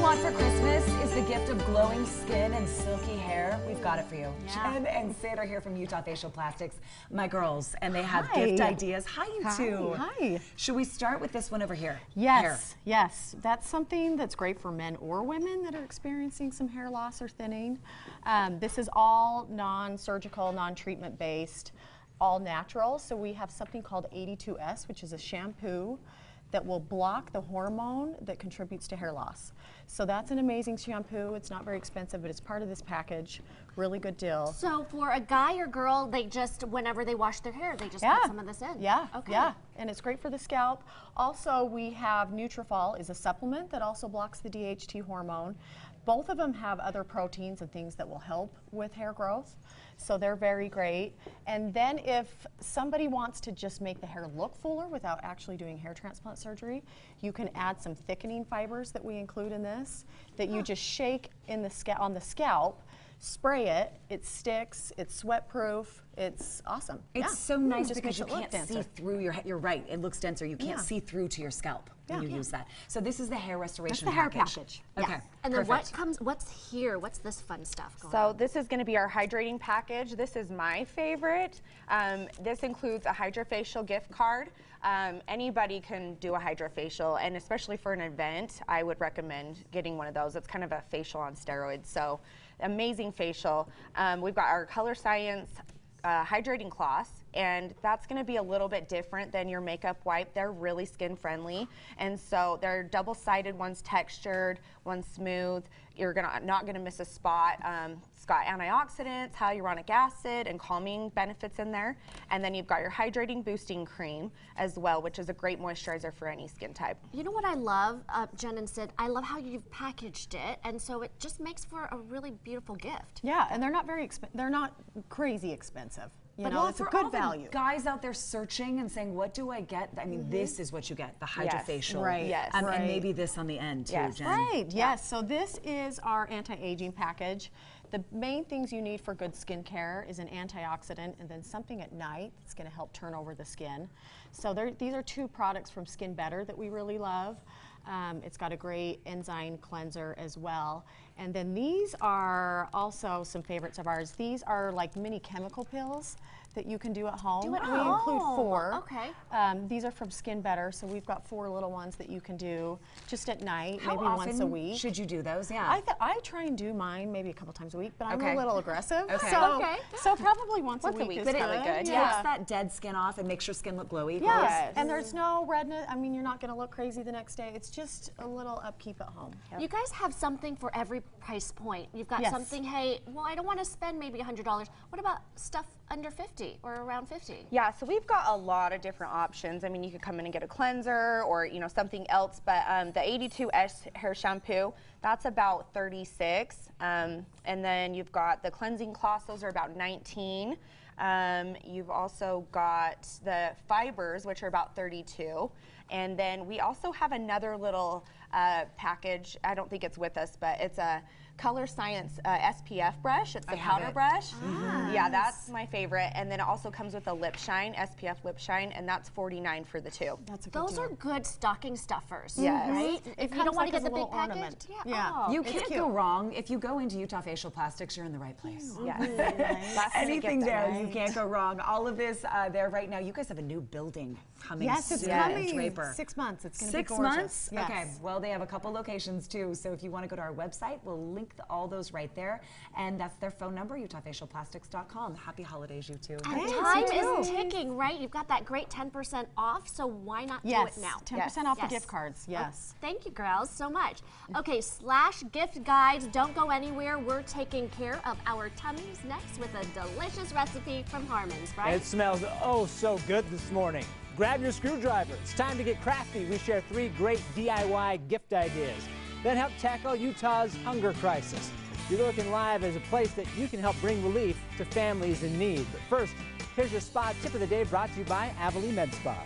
want for Christmas is the gift of glowing skin and silky hair, we've got it for you. Yeah. Jen and Sid are here from Utah Facial Plastics, my girls, and they have gift ideas. Hi, you two. Hi. Should we start with this one over here? Yes, Hair. yes. That's something that's great for men or women that are experiencing some hair loss or thinning. This is all non-surgical, non-treatment based, all natural. So we have something called 82S, which is a shampoo that will block the hormone that contributes to hair loss. So that's an amazing shampoo. It's not very expensive, but it's part of this package. Really good deal. So for a guy or girl, they just, whenever they wash their hair, they just put some of this in? Yeah, okay. Yeah, and it's great for the scalp. Also, we have Nutrafol is a supplement that also blocks the DHT hormone. Both of them have other proteins and things that will help with hair growth. So they're very great. And then if somebody wants to just make the hair look fuller without actually doing hair transplant surgery, you can add some thickening fibers that we include in this that you just shake in the on the scalp, spray it, it sticks, it's sweat proof, it's awesome. It's so nice just because you makes it can't look see through your, you're right, it looks denser. You can't see through to your scalp when you use that. So this is the hair restoration That's the hair package. Okay, Yes. And then what's here? What's this fun stuff going on? So this is going to be our hydrating package. This is my favorite. This includes a hydrofacial gift card. Anybody can do a hydrofacial, and especially for an event, I would recommend getting one of those. It's kind of a facial on steroids, so amazing facial. We've got our Color Science hydrating cloths, and that's going to be a little bit different than your makeup wipe. They're really skin friendly, and so they're double-sided. One's textured, one's smooth. You're not going to miss a spot. It's got antioxidants, hyaluronic acid, and calming benefits in there. And then you've got your hydrating boosting cream as well, which is a great moisturizer for any skin type. You know what I love, Jen and Sid? I love how you've packaged it, and so it just makes for a really beautiful gift. Yeah, and they're not they're not crazy expensive. You know, it's a good value. Guys out there searching and saying, what do I get? I mean, this is what you get, the hydrofacial. Right. Yes. And maybe this on the end too, Yes. Jen. Right, yes. So this is our anti-aging package. The main things you need for good skincare is an antioxidant and then something at night that's going to help turn over the skin. So these are two products from Skin Better that we really love. It's got a great enzyme cleanser as well. And then these are also some favorites of ours. These are like mini chemical pills that you can do at home. We include 4. Okay. These are from Skin Better, so we've got 4 little ones that you can do just at night, How maybe often once a week. should you do those? Yeah. I try and do mine maybe a couple times a week, but I'm Okay. a little aggressive. Okay. So probably once a week is But it really good. takes Yeah. that dead skin off and makes your skin look glowy. Yes. And there's no redness. I mean, you're not going to look crazy the next day. It's just a little upkeep at home. You guys have something for every price point. You've got something, hey, well, I don't want to spend maybe $100. What about stuff under 50 or around 50? Yeah, so we've got a lot of different options. I mean, you could come in and get a cleanser or, you know, something else, but the 82S hair shampoo, that's about 36. And then you've got the cleansing cloths, those are about 19. You've also got the fibers, which are about 32. And then we also have another little package. I don't think it's with us, but it's a Color Science SPF brush. It's the powder brush. Yeah, that's my favorite. And then it also comes with a lip shine, SPF lip shine, and that's $49 for the 2. That's a good Those deal. are good stocking stuffers, Yes. right? If you don't want to get the big package, ornament. yeah. Oh, You it's can't cute. go wrong. If you go into Utah Facial Plastics, you're in the right place. Yeah. Anything there, you can't go wrong. All of this there right now. You guys have a new building coming Yes, it's soon. coming. Draper. 6 months. It's going to be 6 gorgeous. months? Yes. Okay. Well, they have a couple locations too. So if you want to go to our website, we'll link all those right there. And that's their phone number, utahfacialplastics.com. Happy holidays, you two. And time is ticking, right? You've got that great 10% off, so why not do it now? 10% off the gift cards. Yes. Thank you, girls, so much. Okay, /gift guides. Don't go anywhere. We're taking care of our tummies next with a delicious recipe from Harmon's, right? It smells oh so good this morning. Grab your screwdriver. It's time to get crafty. We share 3 great DIY gift ideas that help tackle Utah's hunger crisis. You're looking live as a place that you can help bring relief to families in need. But first, here's your spa tip of the day brought to you by Avali Med Spa.